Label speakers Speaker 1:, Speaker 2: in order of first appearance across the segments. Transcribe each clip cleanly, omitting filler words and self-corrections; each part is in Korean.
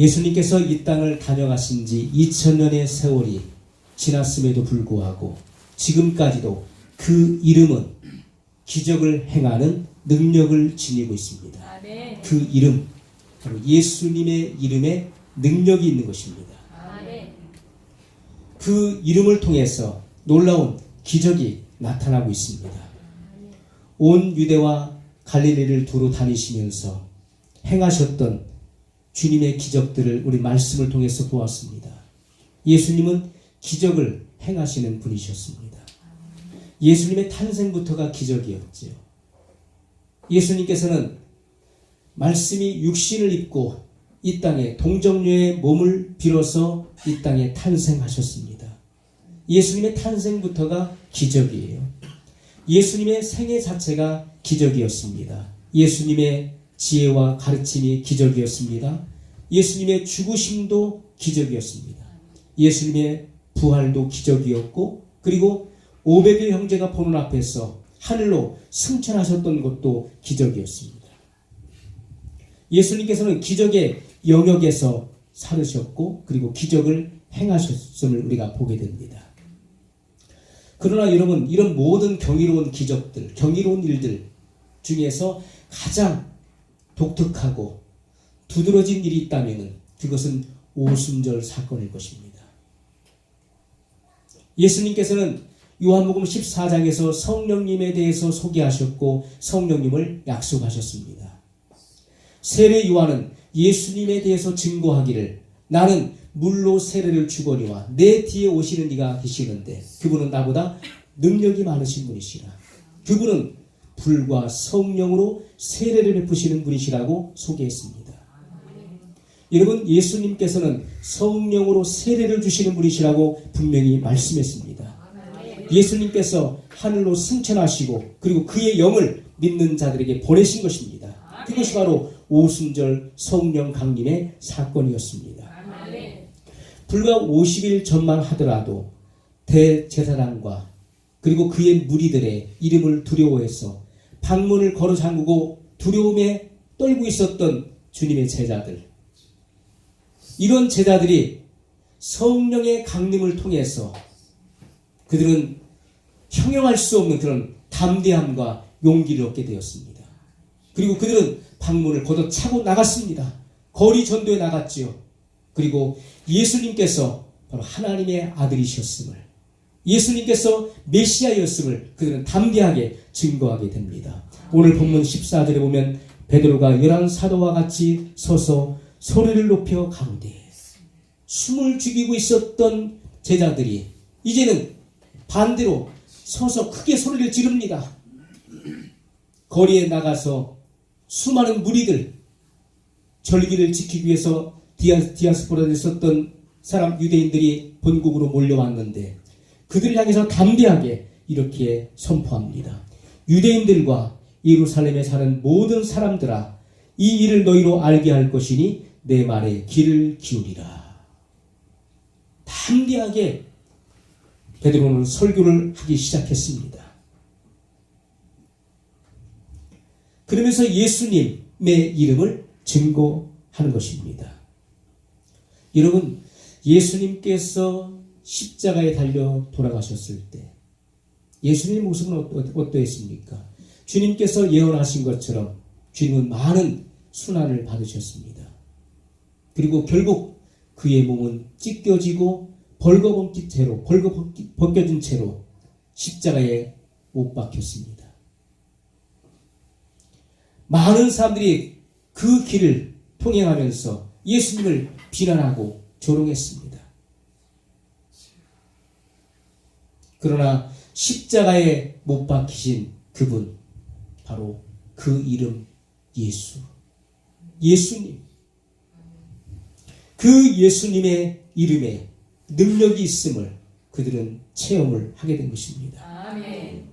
Speaker 1: 예수님께서 이 땅을 다녀가신 지 2000년의 세월이 지났음에도 불구하고 지금까지도 그 이름은 기적을 행하는 능력을 지니고 있습니다.
Speaker 2: 아멘.
Speaker 1: 그 이름, 바로 예수님의 이름에 능력이 있는 것입니다.
Speaker 2: 아멘.
Speaker 1: 그 이름을 통해서 놀라운 기적이 나타나고 있습니다. 온 유대와 갈릴리를 두루 다니시면서 행하셨던 주님의 기적들을 우리 말씀을 통해서 보았습니다. 예수님은 기적을 행하시는 분이셨습니다. 예수님의 탄생부터가 기적이었죠. 예수님께서는 말씀이 육신을 입고 이 땅에 동정녀의 몸을 빌어서 이 땅에 탄생하셨습니다. 예수님의 탄생부터가 기적이에요. 예수님의 생애 자체가 기적이었습니다. 예수님의 지혜와 가르침이 기적이었습니다. 예수님의 죽으심도 기적이었습니다. 예수님의 부활도 기적이었고, 그리고 500의 형제가 보는 앞에서 하늘로 승천하셨던 것도 기적이었습니다. 예수님께서는 기적의 영역에서 살으셨고, 그리고 기적을 행하셨음을 우리가 보게 됩니다. 그러나 여러분, 이런 모든 경이로운 기적들, 경이로운 일들 중에서 가장 독특하고 두드러진 일이 있다면 그것은 오순절 사건일 것입니다. 예수님께서는 요한복음 14장에서 성령님에 대해서 소개하셨고 성령님을 약속하셨습니다. 세례 요한은 예수님에 대해서 증거하기를 나는 물로 세례를 주거니와 내 뒤에 오시는 이가 계시는데 그분은 나보다 능력이 많으신 분이시라. 그분은 불과 성령으로 세례를 베푸시는 분이시라고 소개했습니다. 여러분, 예수님께서는 성령으로 세례를 주시는 분이시라고 분명히 말씀했습니다. 예수님께서 하늘로 승천하시고 그리고 그의 영을 믿는 자들에게 보내신 것입니다. 그것이 바로 오순절 성령 강림의 사건이었습니다. 불과 50일 전만 하더라도 대제사장과 그리고 그의 무리들의 이름을 두려워해서 방문을 걸어 잠그고 두려움에 떨고 있었던 주님의 제자들, 이런 제자들이 성령의 강림을 통해서 그들은 형용할 수 없는 그런 담대함과 용기를 얻게 되었습니다. 그리고 그들은 방문을 걷어차고 나갔습니다. 거리 전도에 나갔지요. 그리고 예수님께서 바로 하나님의 아들이셨음을, 예수님께서 메시아였음을 그들은 담대하게 증거하게 됩니다. 오늘 본문 14절에 보면 베드로가 열한 사도와 같이 서서 소리를 높여 가로되, 숨을 죽이고 있었던 제자들이 이제는 반대로 서서 크게 소리를 지릅니다. 거리에 나가서 수많은 무리들, 절기를 지키기 위해서 디아스포라에 있었던 사람 유대인들이 본국으로 몰려왔는데 그들을 향해서 담대하게 이렇게 선포합니다. 유대인들과 예루살렘에 사는 모든 사람들아, 이 일을 너희로 알게 할 것이니 내 말에 귀를 기울이라. 담대하게 베드로는 설교를 하기 시작했습니다. 그러면서 예수님의 이름을 증거하는 것입니다. 여러분, 예수님께서 십자가에 달려 돌아가셨을 때 예수님의 모습은 어떠했습니까? 주님께서 예언하신 것처럼 주님은 많은 순환을 받으셨습니다. 그리고 결국 그의 몸은 찢겨지고 벌거벗겨진 채로 십자가에 못 박혔습니다. 많은 사람들이 그 길을 통행하면서 예수님을 비난하고 조롱했습니다. 그러나 십자가에 못 박히신 그분, 바로 그 이름 예수, 예수님, 그 예수님의 이름에 능력이 있음을 그들은 체험을 하게 된 것입니다.
Speaker 2: 아멘.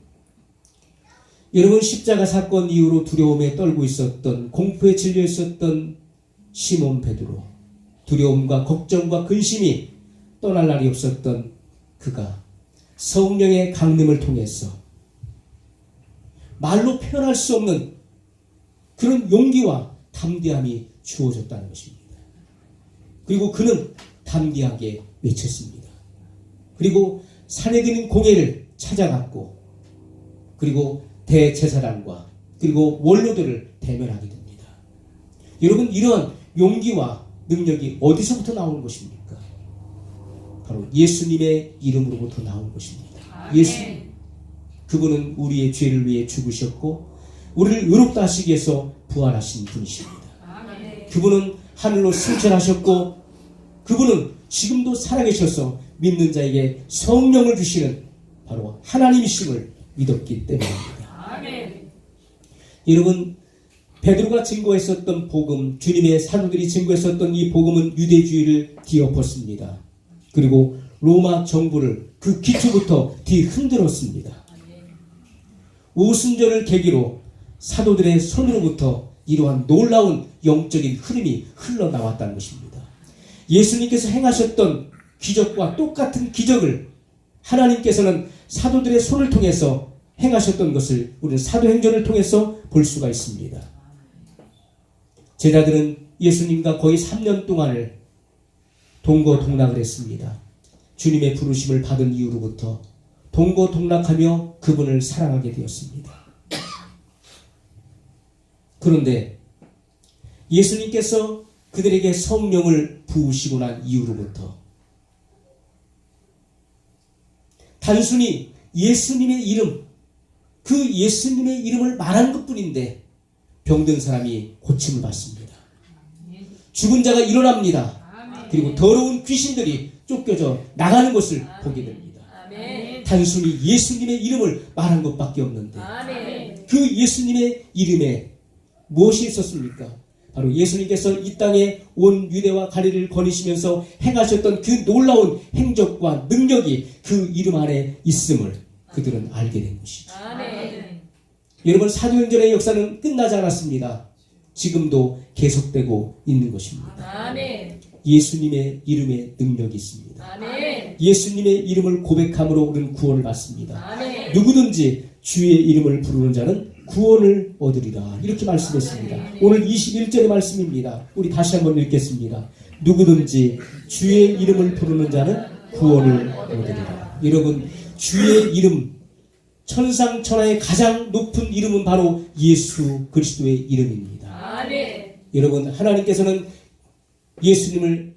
Speaker 1: 여러분, 십자가 사건 이후로 두려움에 떨고 있었던, 공포에 질려 있었던 시몬 베드로, 두려움과 걱정과 근심이 떠날 날이 없었던 그가 성령의 강림을 통해서 말로 표현할 수 없는 그런 용기와 담대함이 주어졌다는 것입니다. 그리고 그는 담대하게 외쳤습니다. 그리고 산에 드는 공예를 찾아갔고, 그리고 대제사장과 그리고 원로들을 대면하게 됩니다. 여러분, 이런 용기와 능력이 어디서부터 나오는 것입니까? 바로 예수님의 이름으로부터 나오는 것입니다. 예수님, 그분은 우리의 죄를 위해 죽으셨고 우리를 의롭다 하시기 위해서 부활하신 분이십니다. 그분은 하늘로 승천하셨고 그분은 지금도 살아계셔서 믿는 자에게 성령을 주시는 바로 하나님이심을 믿었기 때문입니다. 여러분, 베드로가 증거했었던 복음, 주님의 사도들이 증거했었던 이 복음은 유대주의를 뒤엎었습니다. 그리고 로마 정부를 그 기초부터 뒤흔들었습니다. 오순절을 계기로 사도들의 손으로부터 이러한 놀라운 영적인 흐름이 흘러나왔다는 것입니다. 예수님께서 행하셨던 기적과 똑같은 기적을 하나님께서는 사도들의 손을 통해서 행하셨던 것을 우리는 사도행전을 통해서 볼 수가 있습니다. 제자들은 예수님과 거의 3년 동안을 동거동락을 했습니다. 주님의 부르심을 받은 이후로부터 동거동락하며 그분을 사랑하게 되었습니다. 그런데 예수님께서 그들에게 성령을 부으시고 난 이후로부터 단순히 예수님의 이름, 그 예수님의 이름을 말한 것뿐인데 병든 사람이 고침을 받습니다. 죽은 자가 일어납니다. 그리고 더러운 귀신들이 쫓겨져 나가는 것을 보게 됩니다. 단순히 예수님의 이름을 말한 것밖에 없는데 그 예수님의 이름에 무엇이 있었습니까? 바로 예수님께서 이 땅에 온 유대와 갈릴리를 거니시면서 행하셨던 그 놀라운 행적과 능력이 그 이름 안에 있음을 그들은 알게 된 것이죠. 여러분, 사도행전의 역사는 끝나지 않았습니다. 지금도 계속되고 있는 것입니다. 예수님의 이름에 능력이 있습니다. 예수님의 이름을 고백함으로 우리는 구원을 받습니다. 누구든지 주의 이름을 부르는 자는 구원을 얻으리라, 이렇게 말씀했습니다. 오늘 21절의 말씀입니다. 우리 다시 한번 읽겠습니다. 누구든지 주의 이름을 부르는 자는 구원을 얻으리라. 여러분, 주의 이름, 천상천하의 가장 높은 이름은 바로 예수 그리스도의 이름입니다. 여러분, 하나님께서는 예수님을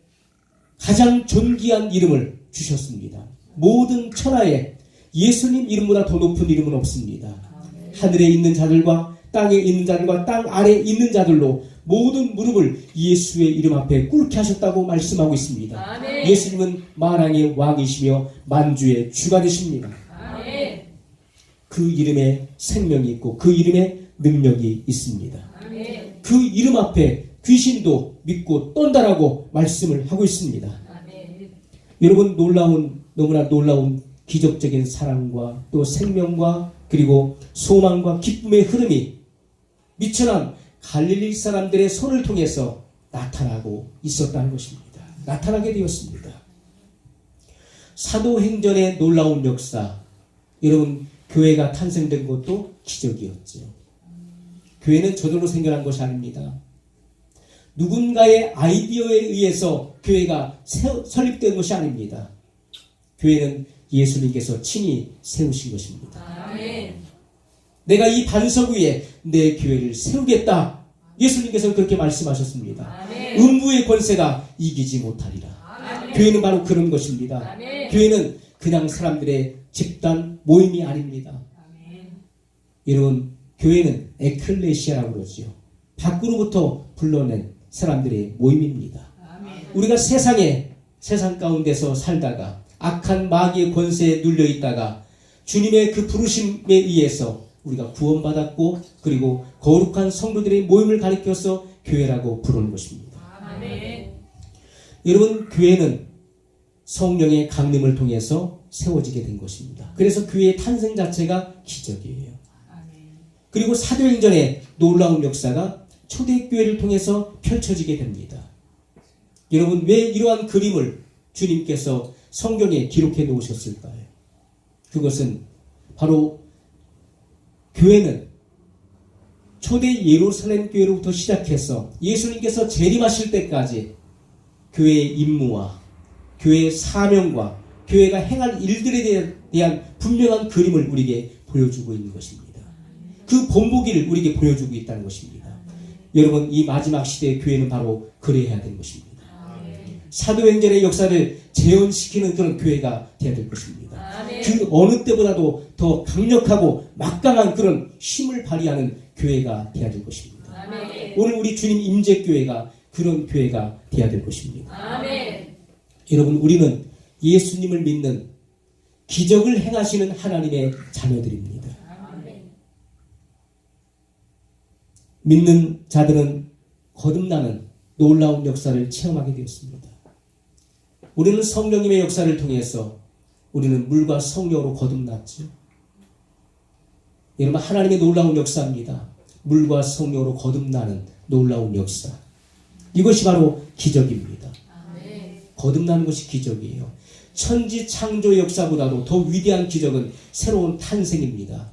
Speaker 1: 가장 존귀한 이름을 주셨습니다. 모든 천하에 예수님 이름보다 더 높은 이름은 없습니다. 하늘에 있는 자들과 땅에 있는 자들과 땅 아래에 있는 자들로 모든 무릎을 예수의 이름 앞에 꿇게 하셨다고 말씀하고 있습니다. 예수님은 만왕의 왕이시며 만주의 주가 되십니다. 그 이름에 생명이 있고 그 이름에 능력이 있습니다. 그 이름 앞에 귀신도 믿고 떤다라고 말씀을 하고 있습니다. 여러분, 너무나 놀라운 기적적인 사랑과 또 생명과 그리고 소망과 기쁨의 흐름이 미천한 갈릴리 사람들의 손을 통해서 나타나고 있었다는 것입니다. 나타나게 되었습니다. 사도행전의 놀라운 역사, 여러분, 교회가 탄생된 것도 기적이었죠. 교회는 저절로 생겨난 것이 아닙니다. 누군가의 아이디어에 의해서 교회가 설립된 것이 아닙니다. 교회는 예수님께서 친히 세우신 것입니다. 내가 이 반석 위에 내 교회를 세우겠다. 예수님께서는 그렇게 말씀하셨습니다. 음부의 권세가 이기지 못하리라. 교회는 바로 그런 것입니다. 교회는 그냥 사람들의 집단 모임이 아닙니다. 여러분, 교회는 에클레시아라고 그러죠. 밖으로부터 불러낸 사람들의 모임입니다. 우리가 세상 가운데서 살다가 악한 마귀의 권세에 눌려 있다가 주님의 그 부르심에 의해서 우리가 구원받았고 그리고 거룩한 성도들의 모임을 가리켜서 교회라고 부르는 것입니다. 여러분, 교회는 성령의 강림을 통해서 세워지게 된 것입니다. 그래서 교회의 탄생 자체가 기적이에요. 그리고 사도행전의 놀라운 역사가 초대교회를 통해서 펼쳐지게 됩니다. 여러분, 왜 이러한 그림을 주님께서 성경에 기록해 놓으셨을까요? 그것은 바로 교회는 초대 예루살렘 교회로부터 시작해서 예수님께서 재림하실 때까지 교회의 임무와 교회의 사명과 교회가 행할 일들에 대한 분명한 그림을 우리에게 보여주고 있는 것입니다. 그 본보기를 우리에게 보여주고 있다는 것입니다. 여러분, 이 마지막 시대의 교회는 바로 그래야 되는 것입니다. 사도행전의 역사를 재현시키는 그런 교회가 되어야 될 것입니다. 그 어느 때보다도 더 강력하고 막강한 그런 힘을 발휘하는 교회가 되어야 될 것입니다. 오늘 우리 주님 임재교회가 그런 교회가 되어야 될 것입니다. 여러분, 우리는 예수님을 믿는 기적을 행하시는 하나님의 자녀들입니다. 믿는 자들은 거듭나는 놀라운 역사를 체험하게 되었습니다. 우리는 성령님의 역사를 통해서 우리는 물과 성령으로 거듭났죠. 여러분, 하나님의 놀라운 역사입니다. 물과 성령으로 거듭나는 놀라운 역사. 이것이 바로 기적입니다. 거듭나는 것이 기적이에요. 천지 창조 역사보다도 더 위대한 기적은 새로운 탄생입니다.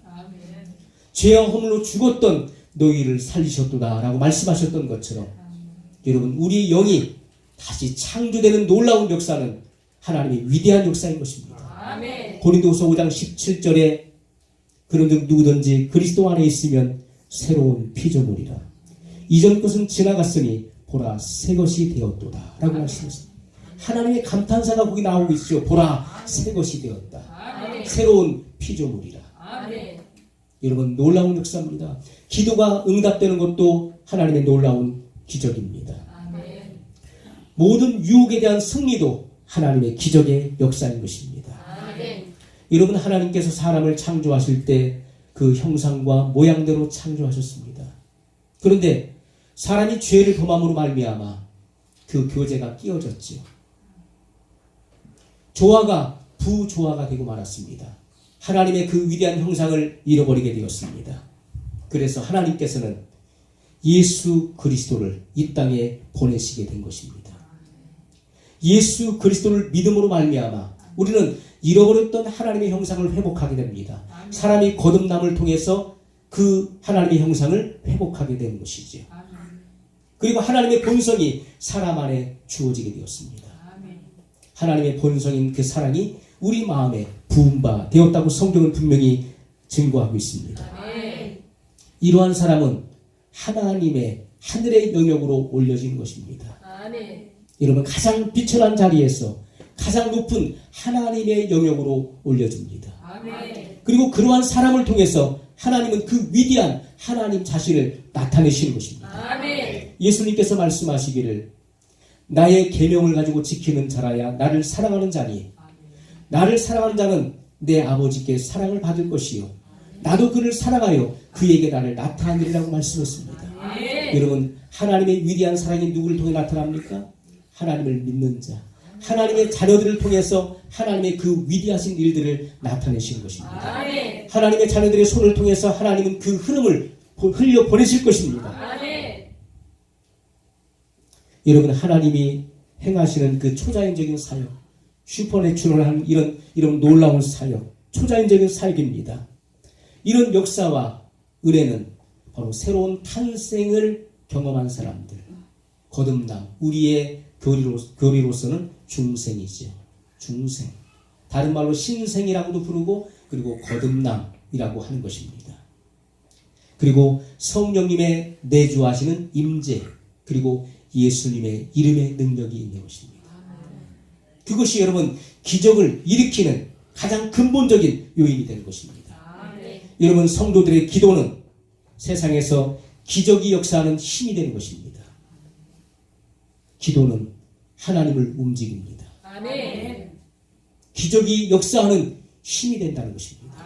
Speaker 1: 죄와 허물로 죽었던 너희를 살리셨도다 라고 말씀하셨던 것처럼 여러분, 우리의 영이 다시 창조되는 놀라운 역사는 하나님의 위대한 역사인 것입니다. 고린도후서 5장 17절에 그런즉 누구든지 그리스도 안에 있으면 새로운 피조물이라. 이전 것은 지나갔으니 보라 새 것이 되었도다 라고 말씀했습니다. 하나님의 감탄사가 거기 나오고 있죠. 보라 새 것이 되었다. 새로운 피조물이라. 여러분, 놀라운 역사입니다. 기도가 응답되는 것도 하나님의 놀라운 기적입니다. 모든 유혹에 대한 승리도 하나님의 기적의 역사인 것입니다. 여러분, 하나님께서 사람을 창조하실 때 그 형상과 모양대로 창조하셨습니다. 그런데 사람이 죄를 범함으로 말미암아 그 교제가 끼어졌죠. 조화가 부조화가 되고 말았습니다. 하나님의 그 위대한 형상을 잃어버리게 되었습니다. 그래서 하나님께서는 예수 그리스도를 이 땅에 보내시게 된 것입니다. 예수 그리스도를 믿음으로 말미암아 우리는 잃어버렸던 하나님의 형상을 회복하게 됩니다. 사람이 거듭남을 통해서 그 하나님의 형상을 회복하게 되는 것이죠. 그리고 하나님의 본성이 사람 안에 주어지게 되었습니다. 하나님의 본성인 그 사랑이 우리 마음에 부은 바 되었다고 성경은 분명히 증거하고 있습니다. 이러한 사람은 하나님의 하늘의 영역으로 올려진 것입니다. 여러분, 가장 비천한 자리에서 가장 높은 하나님의 영역으로 올려집니다. 그리고 그러한 사람을 통해서 하나님은 그 위대한 하나님 자신을 나타내시는 것입니다. 예수님께서 말씀하시기를 나의 계명을 가지고 지키는 자라야 나를 사랑하는 자니 나를 사랑하는 자는 내 아버지께 사랑을 받을 것이요 나도 그를 사랑하여 그에게 나를 나타내리라고 말씀했습니다. 여러분, 하나님의 위대한 사랑이 누구를 통해 나타납니까? 하나님을 믿는 자, 하나님의 자녀들을 통해서 하나님의 그 위대하신 일들을 나타내시는 것입니다. 하나님의 자녀들의 손을 통해서 하나님은 그 흐름을 흘려 보내실 것입니다. 여러분, 하나님이 행하시는 그 초자연적인 사역, 슈퍼내추럴한 이런 놀라운 사역, 초자연적인 사역입니다. 이런 역사와 은혜는 바로 새로운 탄생을 경험한 사람들, 거듭남, 우리의 교리로서는 중생이죠. 중생. 다른 말로 신생이라고도 부르고 그리고 거듭남이라고 하는 것입니다. 그리고 성령님의 내주하시는 임재, 그리고 예수님의 이름의 능력이 있는 것입니다. 그것이 여러분 기적을 일으키는 가장 근본적인 요인이 되는 것입니다. 여러분, 성도들의 기도는 세상에서 기적이 역사하는 힘이 되는 것입니다. 기도는 하나님을 움직입니다. 기적이 역사하는 힘이 된다는 것입니다.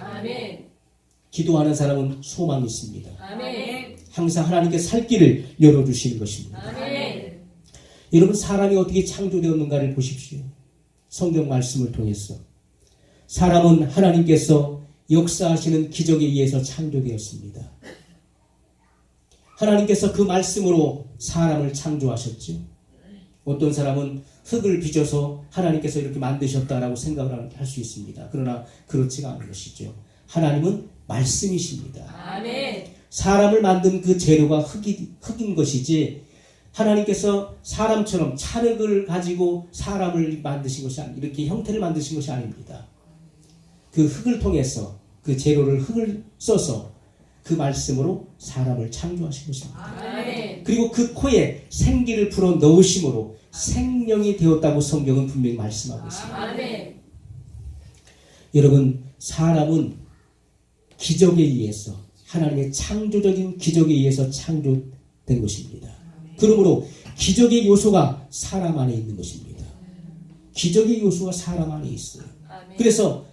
Speaker 1: 기도하는 사람은 소망이 있습니다. 항상 하나님께 살 길을 열어주시는 것입니다. 여러분, 사람이 어떻게 창조되었는가를 보십시오. 성경 말씀을 통해서 사람은 하나님께서 역사하시는 기적에 의해서 창조되었습니다. 하나님께서 그 말씀으로 사람을 창조하셨죠. 어떤 사람은 흙을 빚어서 하나님께서 이렇게 만드셨다라고 생각을 할 수 있습니다. 그러나 그렇지가 않은 것이죠. 하나님은 말씀이십니다. 사람을 만든 그 재료가 흙인 것이지 하나님께서 사람처럼 찰흙을 가지고 사람을 만드신 것이 아니, 이렇게 형태를 만드신 것이 아닙니다. 그 흙을 통해서 그 재료를 흙을 써서 그 말씀으로 사람을 창조하신 것입니다. 아멘. 그리고 그 코에 생기를 불어 넣으심으로 생명이 되었다고 성경은 분명히 말씀하고 있습니다. 아멘. 여러분, 사람은 기적에 의해서, 하나님의 창조적인 기적에 의해서 창조된 것입니다. 그러므로 기적의 요소가 사람 안에 있는 것입니다. 기적의 요소가 사람 안에 있어요. 그래서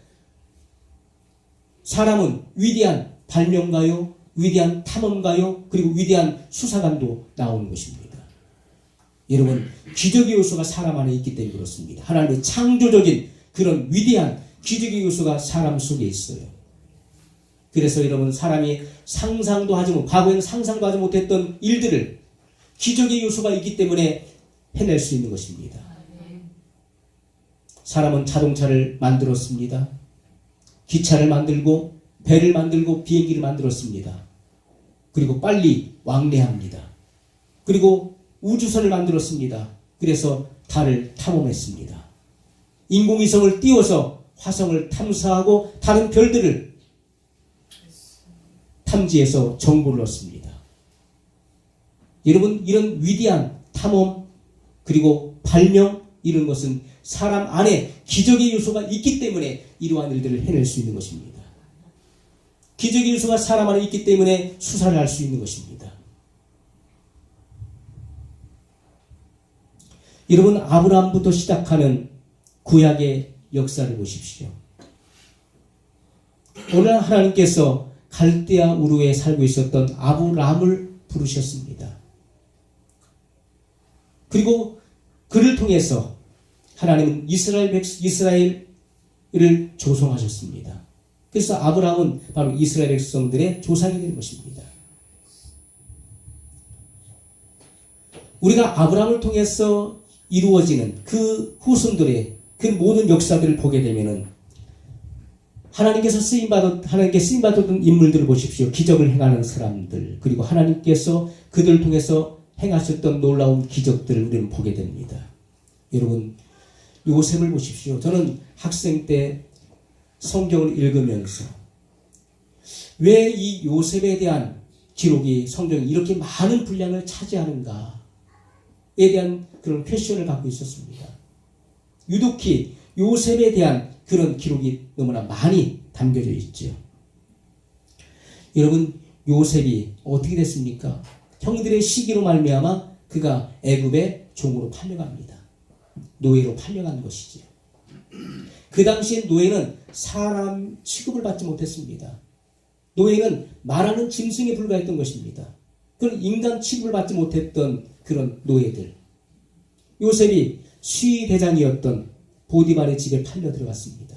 Speaker 1: 사람은 위대한 발명가요, 위대한 탐험가요, 그리고 위대한 수사관도 나오는 것입니다. 여러분, 기적의 요소가 사람 안에 있기 때문에 그렇습니다. 하나님의 창조적인 그런 위대한 기적의 요소가 사람 속에 있어요. 그래서 여러분, 사람이 상상도 하지 못, 과거에는 상상도 하지 못했던 일들을 기적의 요소가 있기 때문에 해낼 수 있는 것입니다. 사람은 자동차를 만들었습니다. 기차를 만들고 배를 만들고 비행기를 만들었습니다. 그리고 빨리 왕래합니다. 그리고 우주선을 만들었습니다. 그래서 달을 탐험했습니다. 인공위성을 띄워서 화성을 탐사하고 다른 별들을 탐지해서 정보를 얻습니다. 여러분, 이런 위대한 탐험 그리고 발명, 이런 것은 사람 안에 기적의 요소가 있기 때문에 이러한 일들을 해낼 수 있는 것입니다. 기적의 요소가 사람 안에 있기 때문에 수사를 할 수 있는 것입니다. 여러분, 아브라함부터 시작하는 구약의 역사를 보십시오. 오늘 하나님께서 갈대아 우르에 살고 있었던 아브라함을 부르셨습니다. 그리고 그를 통해서 하나님은 이스라엘을 조성하셨습니다. 그래서 아브라함은 바로 이스라엘 백성들의 조상이 된 것입니다. 우리가 아브라함을 통해서 이루어지는 그 후손들의 그 모든 역사들을 보게 되면은 하나님께 쓰임받았던 인물들을 보십시오. 기적을 행하는 사람들, 그리고 하나님께서 그들을 통해서 행하셨던 놀라운 기적들을 우리는 보게 됩니다. 여러분, 요셉을 보십시오. 저는 학생 때 성경을 읽으면서 왜 이 요셉에 대한 기록이 성경이 이렇게 많은 분량을 차지하는가에 대한 그런 퀘션을 갖고 있었습니다. 유독히 요셉에 대한 그런 기록이 너무나 많이 담겨져 있죠. 여러분, 요셉이 어떻게 됐습니까? 형들의 시기로 말미암아 그가 애굽의 종으로 팔려갑니다. 노예로 팔려간 것이죠. 그 당시에 노예는 사람 취급을 받지 못했습니다. 노예는 말하는 짐승에 불과했던 것입니다. 그런 인간 취급을 받지 못했던 그런 노예들. 요셉이 수의대장이었던 보디발의 집에 팔려 들어갔습니다.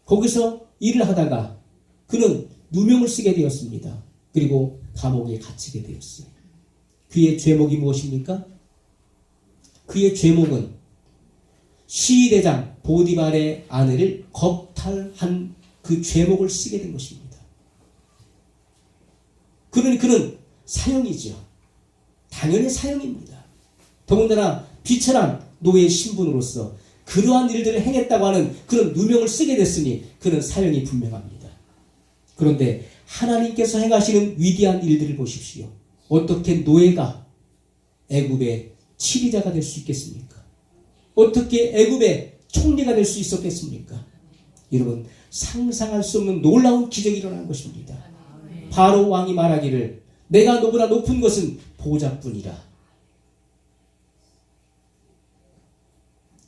Speaker 1: 거기서 일을 하다가 그는 누명을 쓰게 되었습니다. 그리고 감옥에 갇히게 되었어요. 그의 죄목이 무엇입니까? 그의 죄목은 시위대장 보디발의 아내를 겁탈한 그 죄목을 쓰게 된 것입니다. 그는 사형이죠. 당연히 사형입니다. 더군다나 비천한 노예 신분으로서 그러한 일들을 행했다고 하는 그런 누명을 쓰게 됐으니 그는 사형이 분명합니다. 그런데 하나님께서 행하시는 위대한 일들을 보십시오. 어떻게 노예가 애굽의 치리자가 될 수 있겠습니까? 어떻게 애굽의 총리가 될 수 있었겠습니까? 여러분, 상상할 수 없는 놀라운 기적이 일어난 것입니다. 바로 왕이 말하기를 내가 너보다 높은 것은 보좌뿐이라.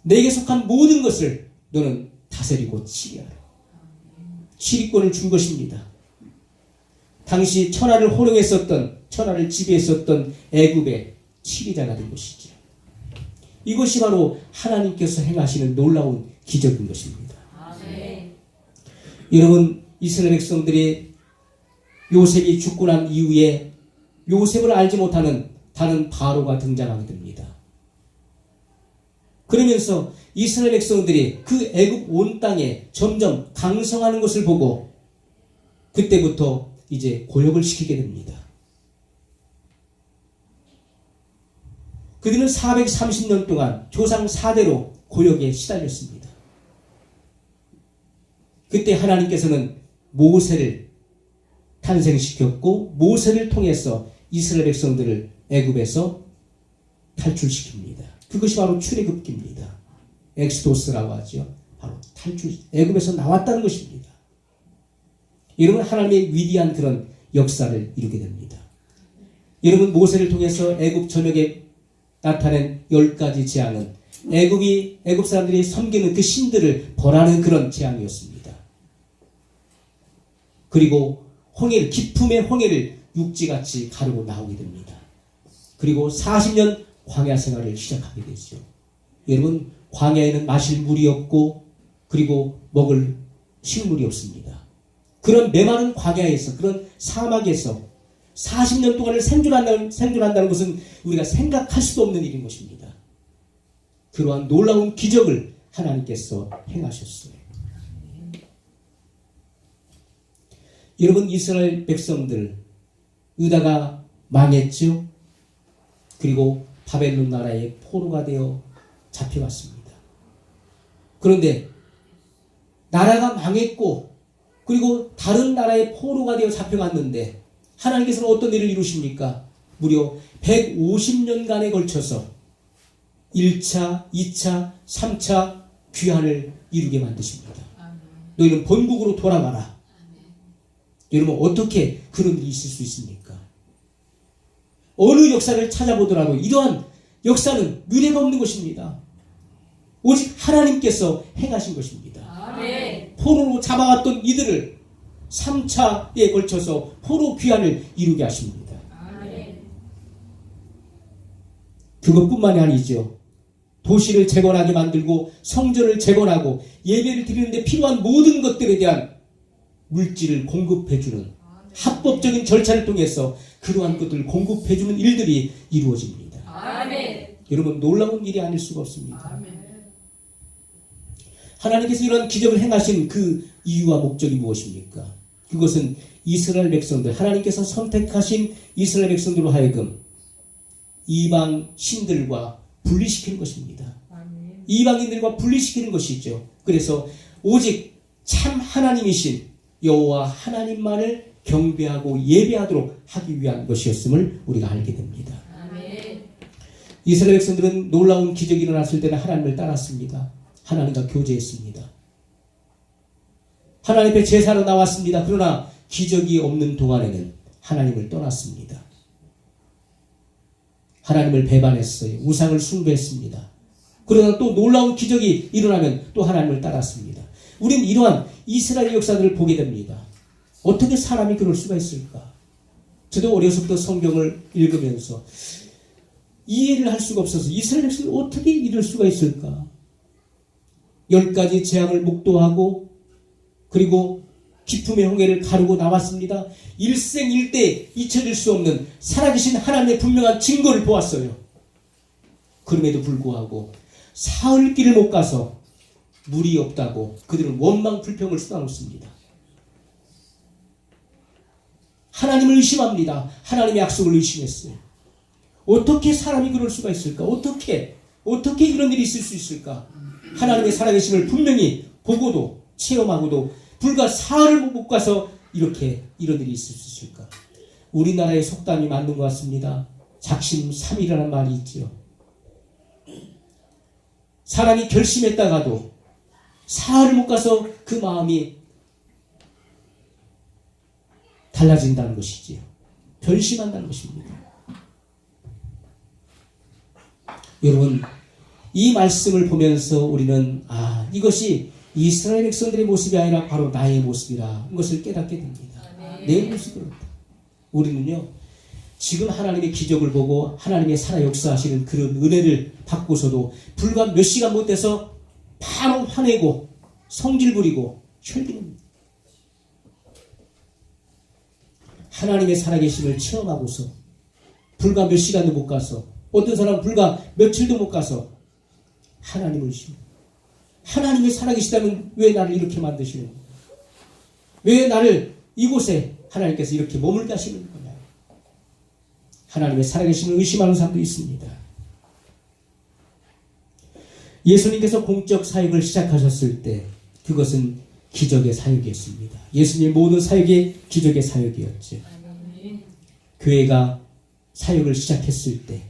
Speaker 1: 내게 속한 모든 것을 너는 다스리고 치리하라. 치리권을 준 것입니다. 당시 천하를 천하를 지배했었던 애굽의 치리자가 된 것이죠. 이것이 바로 하나님께서 행하시는 놀라운 기적인 것입니다. 여러분, 이스라엘 백성들이 요셉이 죽고 난 이후에 요셉을 알지 못하는 다른 바로가 등장하게 됩니다. 그러면서 이스라엘 백성들이 그 애굽 온 땅에 점점 강성하는 것을 보고 그때부터 이제 고역을 시키게 됩니다. 그들은 430년 동안 조상 4대로 고역에 시달렸습니다. 그때 하나님께서는 모세를 탄생시켰고 모세를 통해서 이스라엘 백성들을 애굽에서 탈출시킵니다. 그것이 바로 출애굽기입니다. 엑스도스라고 하죠. 바로 탈출, 애굽에서 나왔다는 것입니다. 여러분, 하나님의 위대한 그런 역사를 이루게 됩니다. 여러분, 모세를 통해서 애굽 전역에 나타낸 10가지 재앙은 애굽 사람들이 섬기는 그 신들을 벌하는 그런 재앙이었습니다. 그리고 홍해를, 기품의 홍해를 육지같이 가르고 나오게 됩니다. 그리고 40년 광야 생활을 시작하게 되죠. 여러분, 광야에는 마실 물이 없고 그리고 먹을 식물이 없습니다. 그런 메마른 광야에서, 그런 사막에서 40년 동안을 생존한다는 것은 우리가 생각할 수도 없는 일인 것입니다. 그러한 놀라운 기적을 하나님께서 행하셨어요. 여러분, 이스라엘 백성들 유다가 망했죠. 그리고 바벨론 나라의 포로가 되어 잡혀갔습니다. 그런데 나라가 망했고 그리고 다른 나라의 포로가 되어 잡혀갔는데 하나님께서는 어떤 일을 이루십니까? 무려 150년간에 걸쳐서 1차, 2차, 3차 귀환을 이루게 만드십니다. 너희는 본국으로 돌아가라. 여러분, 어떻게 그런 일이 있을 수 있습니까? 어느 역사를 찾아보더라도 이러한 역사는 미래가 없는 것입니다. 오직 하나님께서 행하신 것입니다. 아멘. 포로로 잡아갔던 이들을 3차에 걸쳐서 포로 귀환을 이루게 하십니다. 아멘. 그것뿐만이 아니죠. 도시를 재건하게 만들고 성전을 재건하고 예배를 드리는데 필요한 모든 것들에 대한 물질을 공급해주는 합법적인 절차를 통해서 그러한 것들을 공급해주는 일들이 이루어집니다. 아멘. 여러분, 놀라운 일이 아닐 수가 없습니다. 아멘. 하나님께서 이런 기적을 행하신 그 이유와 목적이 무엇입니까? 그것은 이스라엘 백성들, 하나님께서 선택하신 이스라엘 백성들로 하여금 이방 신들과 분리시키는 것입니다. 아멘. 이방인들과 분리시키는 것이죠. 그래서 오직 참 하나님이신 여호와 하나님만을 경배하고 예배하도록 하기 위한 것이었음을 우리가 알게 됩니다. 아멘. 이스라엘 백성들은 놀라운 기적이 일어났을 때는 하나님을 따랐습니다. 하나님과 교제했습니다. 하나님 앞에 제사로 나왔습니다. 그러나 기적이 없는 동안에는 하나님을 떠났습니다. 하나님을 배반했어요. 우상을 숭배했습니다. 그러나 또 놀라운 기적이 일어나면 또 하나님을 따랐습니다. 우리는 이러한 이스라엘 역사들을 보게 됩니다. 어떻게 사람이 그럴 수가 있을까? 저도 어려서부터 성경을 읽으면서 이해를 할 수가 없어서 이스라엘 백성이 어떻게 이럴 수가 있을까? 10가지 재앙을 목도하고 그리고 기품의 홍해를 가르고 나왔습니다. 일생일대 잊혀질 수 없는 살아계신 하나님의 분명한 증거를 보았어요. 그럼에도 불구하고 사흘 길을 못 가서 물이 없다고 그들은 원망 불평을 쏟아놓습니다. 하나님을 의심합니다. 하나님의 약속을 의심했어요. 어떻게 사람이 그럴 수가 있을까? 어떻게 이런 일이 있을 수 있을까? 하나님의 살아계심을 분명히 보고도 체험하고도 불과 사흘을 못 가서 이런 일이 있을 수 있을까? 우리나라의 속담이 맞는 것 같습니다. 작심삼일이라는 말이 있죠. 사람이 결심했다가도 사흘을 못 가서 그 마음이 달라진다는 것이지요. 변심한다는 것입니다. 여러분, 이 말씀을 보면서 우리는 이것이 이스라엘 백성들의 모습이 아니라 바로 나의 모습이라는 것을 깨닫게 됩니다. 내 모습으로. 우리는요, 지금 하나님의 기적을 보고 하나님의 살아 역사하시는 그런 은혜를 받고서도 불과 몇 시간 못 돼서 바로 화내고 성질 부리고 혈기냅니다. 하나님의 살아계심을 체험하고서 불과 몇 시간도 못 가서, 어떤 사람은 불과 며칠도 못 가서 하나님을 의심해. 하나님이 살아계시다면 왜 나를 이렇게 만드시는 거야? 왜 나를 이곳에 하나님께서 이렇게 머물게 하시는 거냐? 하나님의 살아계심을 의심하는 사람도 있습니다. 예수님께서 공적 사역을 시작하셨을 때 그것은 기적의 사역이었습니다. 예수님의 모든 사역이 기적의 사역이었죠. 교회가 사역을 시작했을 때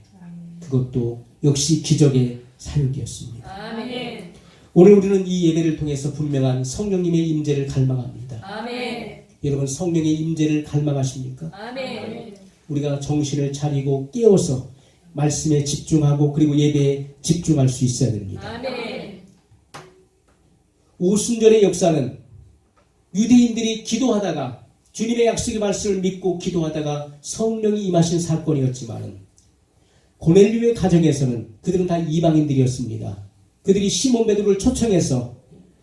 Speaker 1: 그것도 역시 기적의 사역이었습니다.
Speaker 2: 아멘.
Speaker 1: 오늘 우리는 이 예배를 통해서 분명한 성령님의 임재를 갈망합니다.
Speaker 2: 아멘.
Speaker 1: 여러분 성령의 임재를 갈망하십니까?
Speaker 2: 아멘.
Speaker 1: 우리가 정신을 차리고 깨워서 말씀에 집중하고 그리고 예배에 집중할 수 있어야 됩니다.
Speaker 2: 아멘.
Speaker 1: 오순절의 역사는 유대인들이 기도하다가 주님의 약속의 말씀을 믿고 기도하다가 성령이 임하신 사건이었지만 고넬료의 가정에서는 그들은 다 이방인들이었습니다. 그들이 시몬 베드로를 초청해서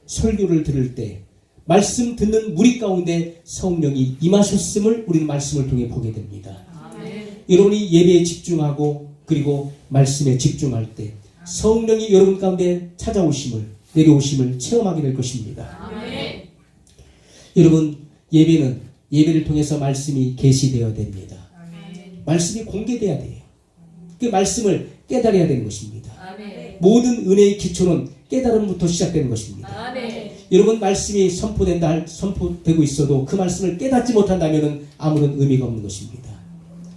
Speaker 1: 설교를 들을 때 말씀 듣는 무리 가운데 성령이 임하셨음을 우리는 말씀을 통해 보게 됩니다.
Speaker 2: 아멘.
Speaker 1: 여러분이 예배에 집중하고 그리고 말씀에 집중할 때 성령이 여러분 가운데 찾아오심을 내려오심을 체험하게 될 것입니다.
Speaker 2: 아멘.
Speaker 1: 여러분 예배를 통해서 말씀이 계시되어야 됩니다.
Speaker 2: 아멘.
Speaker 1: 말씀이 공개돼야 돼요. 그 말씀을 깨달아야 되는 것입니다.
Speaker 2: 아멘.
Speaker 1: 모든 은혜의 기초는 깨달음부터 시작되는 것입니다.
Speaker 2: 아멘.
Speaker 1: 여러분 말씀이 선포되고 있어도 그 말씀을 깨닫지 못한다면 아무런 의미가 없는 것입니다.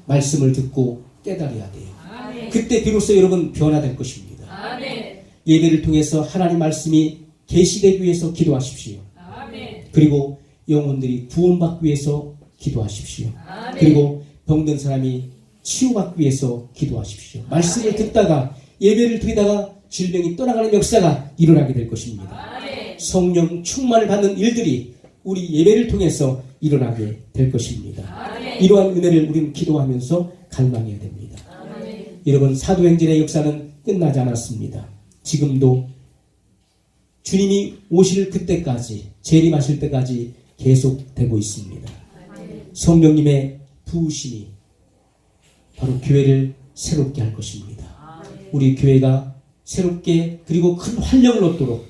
Speaker 1: 말씀을 듣고 깨달아야 돼요.
Speaker 2: 아멘.
Speaker 1: 그때 비로소 여러분 변화될 것입니다.
Speaker 2: 아멘.
Speaker 1: 예배를 통해서 하나님 말씀이 계시되기 위해서 기도하십시오.
Speaker 2: 아멘.
Speaker 1: 그리고 영혼들이 구원받기 위해서 기도하십시오.
Speaker 2: 아멘.
Speaker 1: 그리고 병든 사람이 치유받기 위해서 기도하십시오. 말씀을 듣다가 예배를 드리다가 질병이 떠나가는 역사가 일어나게 될 것입니다.
Speaker 2: 아멘.
Speaker 1: 성령 충만을 받는 일들이 우리 예배를 통해서 일어나게 될 것입니다.
Speaker 2: 아멘.
Speaker 1: 이러한 은혜를 우리는 기도하면서 갈망해야 됩니다.
Speaker 2: 아멘.
Speaker 1: 여러분 사도행전의 역사는 끝나지 않았습니다. 지금도 주님이 오실 그때까지 재림하실 때까지 계속되고 있습니다. 성령님의 부으심이 바로 교회를 새롭게 할 것입니다. 우리 교회가 새롭게 그리고 큰 활력을 얻도록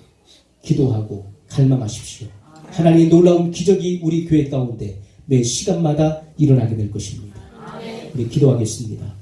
Speaker 1: 기도하고 갈망하십시오. 하나님의 놀라운 기적이 우리 교회 가운데 매 시간마다 일어나게 될 것입니다. 우리 기도하겠습니다.